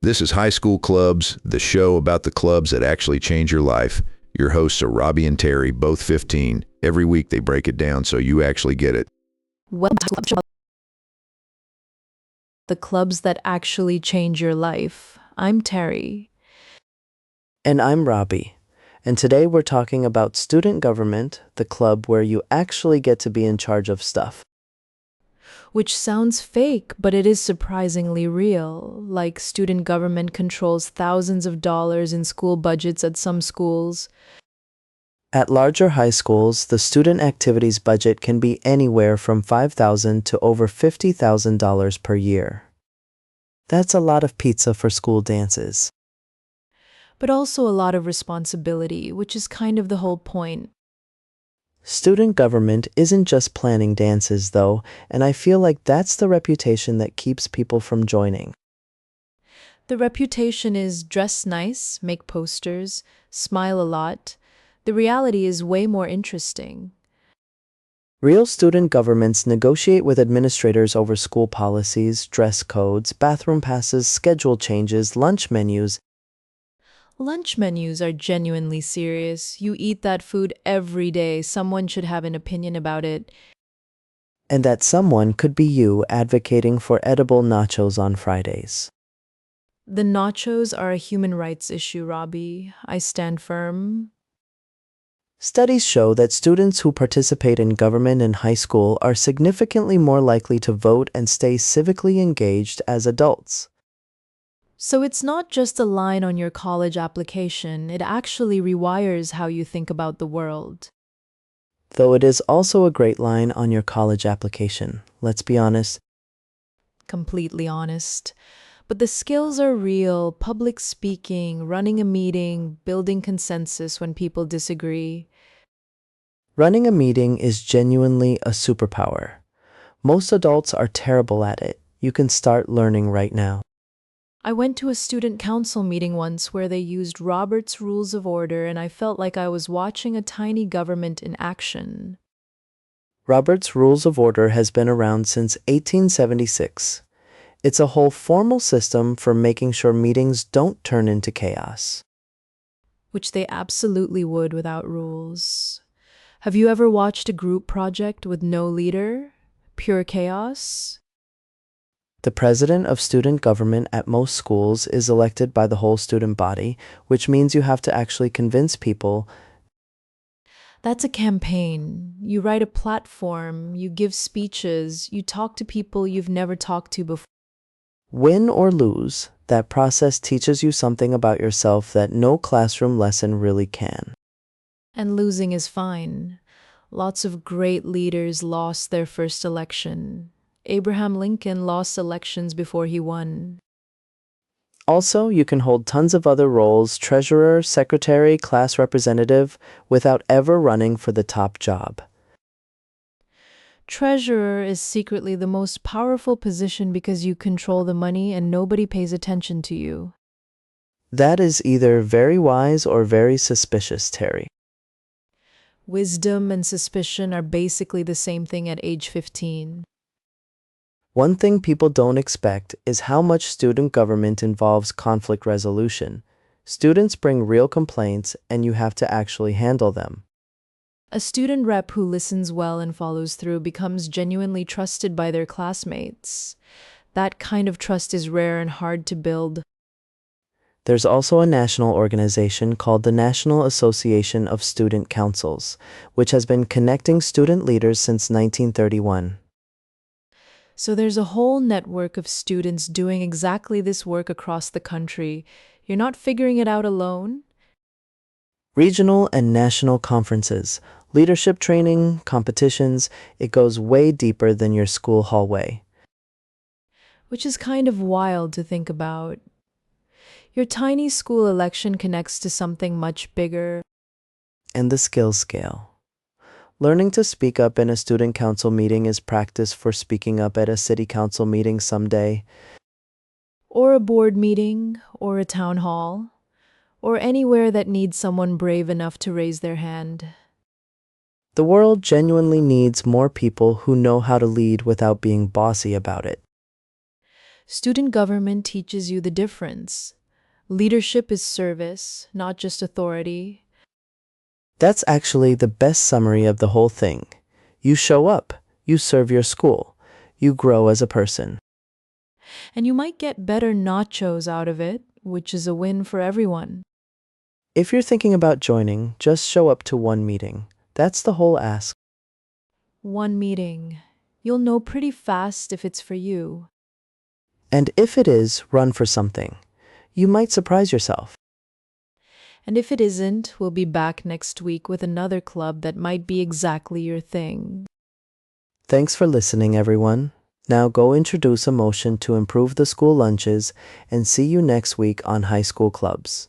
This is High School Clubs, the show about the clubs that actually change your life. Your hosts are Robbie and Terry, both 15. Every week they break it down so you actually get it. Welcome to the clubs that actually change your life. I'm Terry. And I'm Robbie. And today we're talking about student government, the club where you actually get to be in charge of stuff. Which sounds fake, but it is surprisingly real. Like student government controls thousands of dollars in school budgets at some schools. At larger high schools, the student activities budget can be anywhere from $5,000 to over $50,000 per year. That's a lot of pizza for school dances. But also a lot of responsibility, which is kind of the whole point. Student government isn't just planning dances, though, and I feel like that's the reputation that keeps people from joining. The reputation is dress nice, make posters, smile a lot. The reality is way more interesting. Real student governments negotiate with administrators over school policies, dress codes, bathroom passes, schedule changes, lunch menus. Lunch menus are genuinely serious. You eat that food every day. Someone should have an opinion about it. And that someone could be you advocating for edible nachos on Fridays. The nachos are a human rights issue, Robbie. I stand firm. Studies show that students who participate in government in high school are significantly more likely to vote and stay civically engaged as adults. So it's not just a line on your college application, it actually rewires how you think about the world. Though it is also a great line on your college application, let's be honest. Completely honest. But the skills are real: public speaking, running a meeting, building consensus when people disagree. Running a meeting is genuinely a superpower. Most adults are terrible at it. You can start learning right now. I went to a student council meeting once where they used Robert's Rules of Order, and I felt like I was watching a tiny government in action. Robert's Rules of Order has been around since 1876. It's a whole formal system for making sure meetings don't turn into chaos. Which they absolutely would without rules. Have you ever watched a group project with no leader? Pure chaos? The president of student government at most schools is elected by the whole student body, which means you have to actually convince people. That's a campaign. You write a platform, you give speeches, you talk to people you've never talked to before. Win or lose, that process teaches you something about yourself that no classroom lesson really can. And losing is fine. Lots of great leaders lost their first election. Abraham Lincoln lost elections before he won. Also, you can hold tons of other roles: treasurer, secretary, class representative, without ever running for the top job. Treasurer is secretly the most powerful position because you control the money and nobody pays attention to you. That is either very wise or very suspicious, Terry. Wisdom and suspicion are basically the same thing at age 15. One thing people don't expect is how much student government involves conflict resolution. Students bring real complaints, and you have to actually handle them. A student rep who listens well and follows through becomes genuinely trusted by their classmates. That kind of trust is rare and hard to build. There's also a national organization called the National Association of Student Councils, which has been connecting student leaders since 1931. So there's a whole network of students doing exactly this work across the country. You're not figuring it out alone. Regional and national conferences, leadership training, competitions, it goes way deeper than your school hallway. Which is kind of wild to think about. Your tiny school election connects to something much bigger. And the skills scale. Learning to speak up in a student council meeting is practice for speaking up at a city council meeting someday. Or a board meeting, or a town hall, or anywhere that needs someone brave enough to raise their hand. The world genuinely needs more people who know how to lead without being bossy about it. Student government teaches you the difference. Leadership is service, not just authority. That's actually the best summary of the whole thing. You show up, you serve your school, you grow as a person. And you might get better nachos out of it, which is a win for everyone. If you're thinking about joining, just show up to one meeting. That's the whole ask. One meeting. You'll know pretty fast if it's for you. And if it is, run for something. You might surprise yourself. And if it isn't, we'll be back next week with another club that might be exactly your thing. Thanks for listening, everyone. Now go introduce a motion to improve the school lunches and see you next week on High School Clubs.